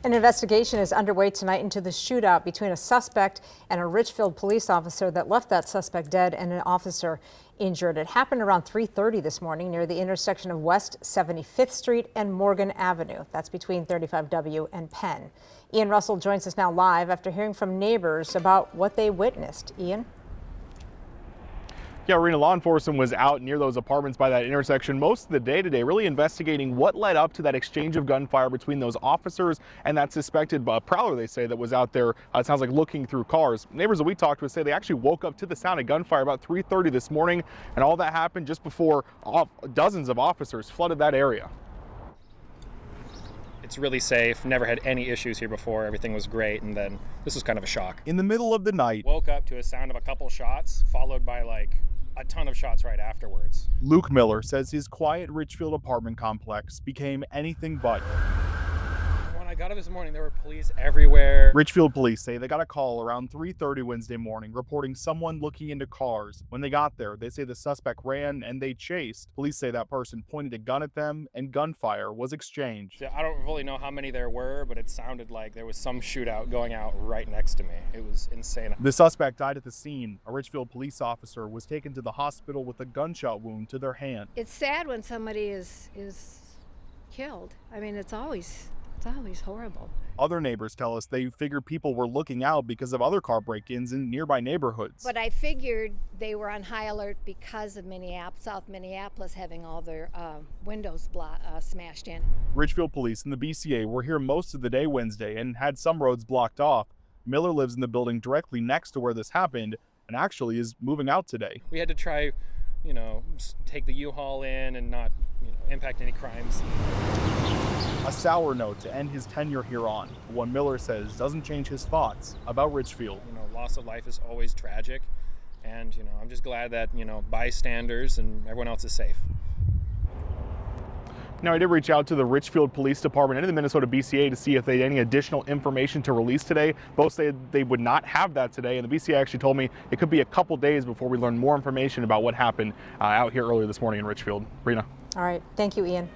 An investigation is underway tonight into the shootout between a suspect and a Richfield police officer that left that suspect dead and an officer injured. It happened around 3:30 this morning near the intersection of West 75th Street and Morgan Avenue. That's between 35W and Penn. Ian Russell joins us now live after hearing from neighbors about what they witnessed. Ian? Yeah, Rena, law enforcement was out near those apartments by that intersection most of the day today, really investigating what led up to that exchange of gunfire between those officers and that suspected prowler, they say, that was out there, it sounds like, looking through cars. Neighbors that we talked with say they actually woke up to the sound of gunfire about 3:30 this morning, and all that happened just before dozens of officers flooded that area. It's really safe, never had any issues here before, everything was great, and then this was kind of a shock. In the middle of the night, woke up to a sound of a couple shots, followed by like a ton of shots right afterwards. Luke Miller says his quiet Richfield apartment complex became anything but. When I got up this morning, there were police everywhere. Richfield police say they got a call around 3:30 Wednesday morning reporting someone looking into cars. When they got there, they say the suspect ran and they chased. Police say that person pointed a gun at them and gunfire was exchanged. I don't really know how many there were, but it sounded like there was some shootout going out right next to me. It was insane. The suspect died at the scene. A Richfield police officer was taken to the hospital with a gunshot wound to their hand. It's sad when somebody is killed. I mean, it's always horrible. Other neighbors tell us they figured people were looking out because of other car break-ins in nearby neighborhoods. But I figured they were on high alert because of South Minneapolis having all their windows smashed in. Richfield police and the BCA were here most of the day Wednesday and had some roads blocked off. Miller lives in the building directly next to where this happened and actually is moving out today. We had to try, take the U-Haul in and not, impact any crimes. A sour note to end his tenure here on, one Miller says doesn't change his thoughts about Richfield. Loss of life is always tragic, and I'm just glad that bystanders and everyone else is safe. Now, I did reach out to the Richfield Police Department and the Minnesota BCA to see if they had any additional information to release today. Both said they would not have that today, and the BCA actually told me it could be a couple days before we learn more information about what happened out here earlier this morning in Richfield. Rena. All right. Thank you, Ian.